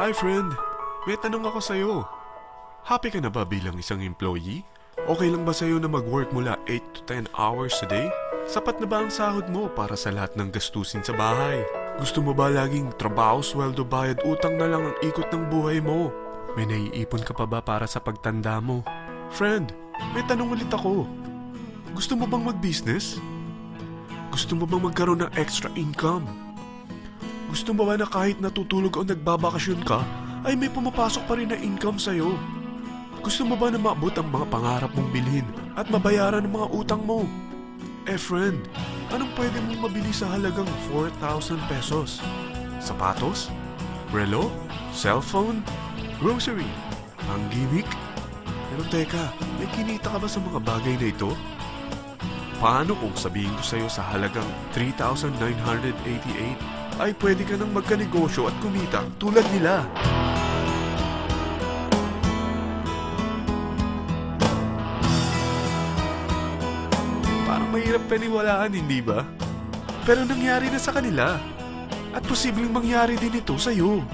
Hi friend, may tanong ako sa'yo. Happy ka na ba bilang isang employee? Okay lang ba sa'yo na mag-work mula 8 to 10 hours a day? Sapat na ba ang sahod mo para sa lahat ng gastusin sa bahay? Gusto mo ba laging trabaho, sweldo, bayad, utang na lang ang ikot ng buhay mo? May naiipon ka pa ba para sa pagtanda mo? Friend, may tanong ulit ako. Gusto mo bang mag-business? Gusto mo bang magkaroon ng extra income? Gusto mo ba na kahit natutulog o nagbabakasyon ka, ay may pumapasok pa rin na income sa'yo? Gusto mo ba na maabot ang mga pangarap mong bilhin at mabayaran ang mga utang mo? Eh friend, anong pwede mong mabili sa halagang 4,000 pesos? Sapatos? Relo? Cellphone? Grocery? Ang gimmick? Pero teka, may kinita ka ba sa mga bagay na ito? Paano kung sabihin ko sa'yo sa halagang 3,988 ay pwede ka nang magkanegosyo at kumita tulad nila? Parang mahirap paniwalaan, hindi ba? Pero nangyari na sa kanila. At posibleng mangyari din ito sa'yo.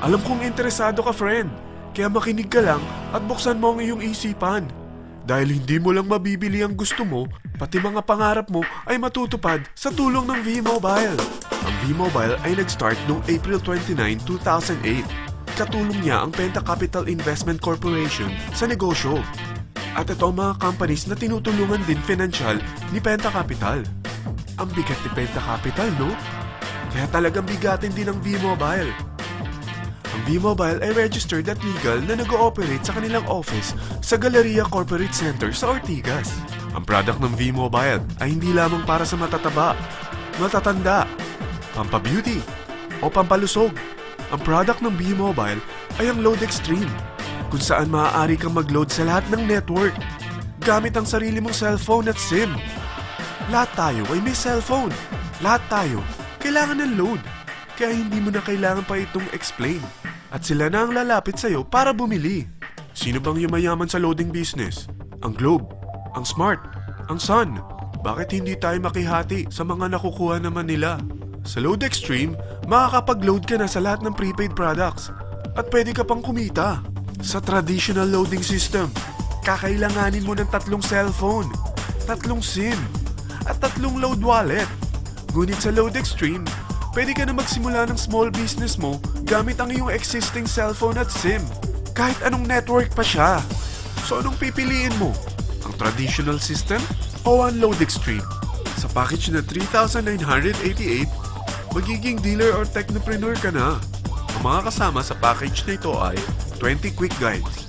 Alam kong interesado ka, friend. Kaya makinig ka lang at buksan mo ang iyong isipan. Dahil hindi mo lang mabibili ang gusto mo, pati mga pangarap mo ay matutupad sa tulong ng V-Mobile. Ang V-Mobile ay nag-start noong April 29, 2008. Katulong niya ang Penta Capital Investment Corporation sa negosyo. At ito ang mga companies na tinutulungan din financial ni Penta Capital. Ang bigat ni Penta Capital, no? Kaya talagang bigatin din ang V-Mobile. Ang V-Mobile ay registered at legal na nag-ooperate sa kanilang office sa Galleria Corporate Center sa Ortigas. Ang product ng V-Mobile ay hindi lamang para sa matataba, matatanda, pampabeauty, o pampalusog. Ang product ng V-Mobile ay ang Load Extreme, kung saan maaari kang mag-load sa lahat ng network gamit ang sarili mong cellphone at SIM. Lahat tayo ay may cellphone. Lahat tayo kailangan ng load. Kaya hindi mo na kailangan pa itong explain. At sila na ang lalapit sa'yo para bumili. Sino bang yumayaman sa loading business? Ang Globe, ang Smart, ang Sun. Bakit hindi tayo makihati sa mga nakukuha naman nila? Sa Load Extreme, makakapag-load ka na sa lahat ng prepaid products. At pwede ka pang kumita. Sa traditional loading system, kakailanganin mo ng 3 cellphone, 3 SIM, at 3 load wallet. Ngunit sa Load Extreme, pwede ka na magsimula ng small business mo gamit ang iyong existing cellphone at SIM. Kahit anong network pa siya. So anong pipiliin mo? Ang traditional system o ang Load Extreme? Sa package na 3,988, magiging dealer or technopreneur ka na. Ang mga kasama sa package na ito ay 20 quick guides,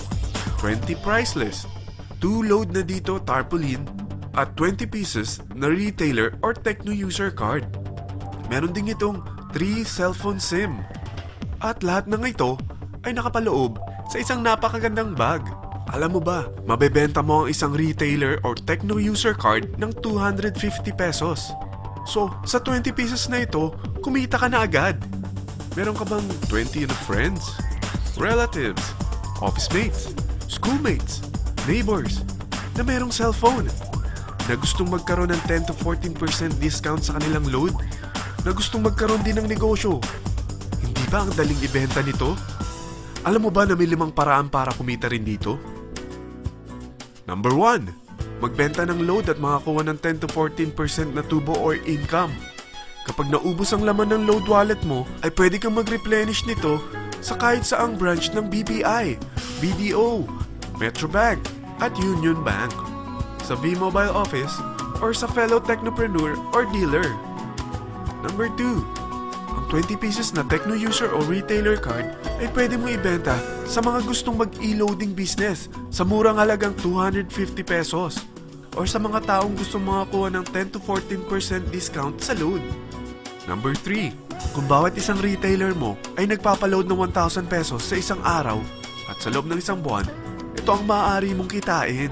20 price list, 2 load na dito tarpaulin, at 20 pieces na retailer or techno user card. Meron din itong 3 cellphone SIM. At lahat ng ito ay nakapaloob sa isang napakagandang bag. Alam mo ba, mabebenta mo ang isang retailer or techno user card ng 250 pesos. So, sa 20 pieces na ito, kumita ka na agad. Meron ka bang 20 na friends, relatives, office mates, schoolmates, neighbors na merong cellphone? Na gustong magkaroon ng 10 to 14% discount sa kanilang load? Na gustong magkaroon din ng negosyo? Hindi ba ang daling ibenta nito? Alam mo ba na may 5 paraan para kumita rin dito? Number 1. Magbenta ng load at makakuha ng 10 to 14% na tubo or income. Kapag naubos ang laman ng load wallet mo, ay pwede kang mag-replenish nito sa kahit saang branch ng BPI, BDO, Metrobank, at Union Bank, sa V-Mobile office, or sa fellow technopreneur or dealer. Number 2. Ang 20 pieces na techno user o retailer card ay pwede mo ibenta sa mga gustong mag-e-loading business sa murang halagang 250 pesos or sa mga taong gustong makakuha ng 10 to 14% discount sa load. Number 3. Kung bawat isang retailer mo ay nagpapaload ng 1,000 pesos sa isang araw at sa loob ng isang buwan, ito ang maaari mong kitain.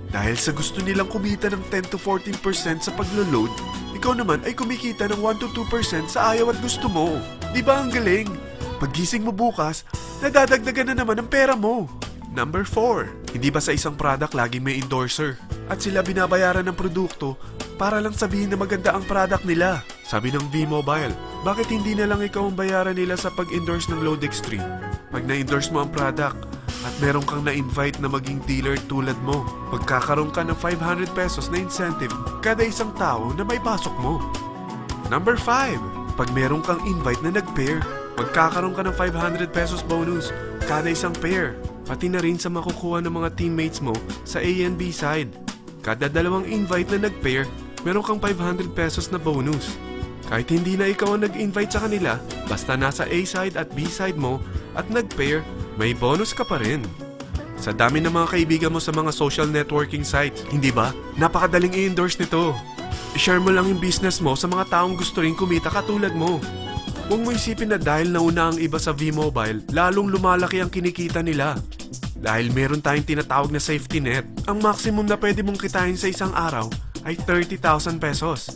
Dahil sa gusto nilang kumita ng 10 to 14% sa paglo-load, ikaw naman ay kumikita ng 1 to 2% sa ayaw at gusto mo. Di ba ang galing? Paggising mo bukas, nadadagdagan na naman ang pera mo. Number 4. Hindi ba sa isang product laging may endorser? At sila binabayaran ng produkto para lang sabihin na maganda ang product nila. Sabi ng V-Mobile, Bakit hindi na lang ikaw ang bayaran nila sa pag-endorse ng Lode Extreme? Pag na-endorse mo ang product at meron kang na-invite na maging dealer tulad mo, magkakaroon ka ng 500 pesos na incentive kada isang tao na may pasok mo. Number 5. Pag meron kang invite na nag-pair, magkakaroon ka ng 500 pesos bonus kada isang pair. Pati na rin sa makukuha ng mga teammates mo sa A and B side. Kada dalawang invite na nag-pair, meron kang 500 pesos na bonus. Kahit hindi na ikaw ang nag-invite sa kanila, basta nasa A side at B side mo at nag-pair, may bonus ka pa rin. Sa dami ng mga kaibigan mo sa mga social networking sites, hindi ba? Napakadaling i-endorse nito. I-share mo lang yung business mo sa mga taong gusto rin kumita katulad mo. Huwag mo isipin na dahil nauna ang iba sa V-Mobile, lalong lumalaki ang kinikita nila. Dahil meron tayong tinatawag na safety net, ang maximum na pwede mong kitain sa isang araw ay 30,000 pesos.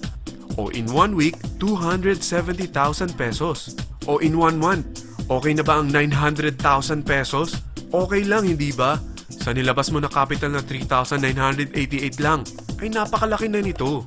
O in 1 week, 270,000 pesos. O in 1 month, okay na ba ang 900,000 pesos? Okay lang, hindi ba? Sa nilabas mo na capital na 3,988 lang, ay napakalaki na nito.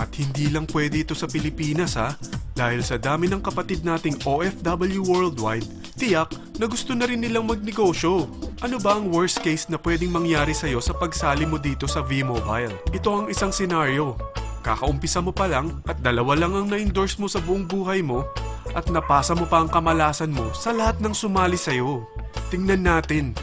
At hindi lang pwede ito sa Pilipinas ha, dahil sa dami ng kapatid nating OFW worldwide, tiyak na gusto na rin nilang magnegosyo. Ano ba ang worst case na pwedeng mangyari sa'yo sa pagsali mo dito sa V-Mobile? Ito ang isang senaryo. Kakaumpisa mo pa lang at dalawa lang ang na-endorse mo sa buong buhay mo at napasa mo pa ang kamalasan mo sa lahat ng sumali sa'yo. Tingnan natin.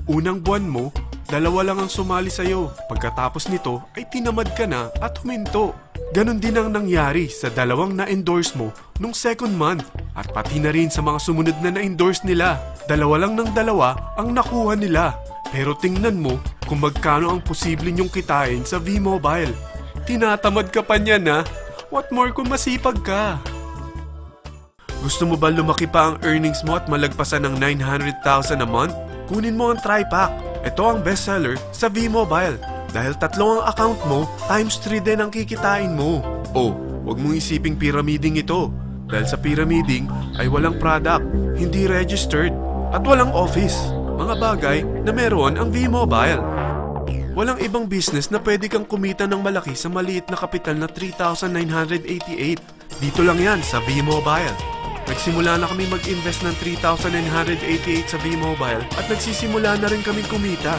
Unang buwan mo, dalawa lang ang sumali sa'yo. Pagkatapos nito ay tinamad ka na at huminto. Ganon din ang nangyari sa dalawang na-endorse mo nung second month at pati na rin sa mga sumunod na na-endorse nila. Dalawa lang ng dalawa ang nakuha nila. Pero tingnan mo kung magkano ang posible nyong kitain sa V-Mobile. Tinatamad ka pa niyan ha? What more kung masipag ka? Gusto mo ba lumaki pa ang earnings mo at malagpasan ng 900,000 a month? Kunin mo ang TriPack. Ito ang bestseller sa V-Mobile. Dahil 3 ang account mo, times 3 din ang kikitain mo. Oh, wag mong isiping pyramiding ito. Dahil sa pyramiding ay walang product, hindi registered, at walang office. Mga bagay na meron ang V-Mobile. Walang ibang business na pwede kang kumita ng malaki sa maliit na kapital na 3,988. Dito lang yan sa V-Mobile. Nagsimula na kami mag-invest ng 3,988 sa V-Mobile at nagsisimula na rin kaming kumita.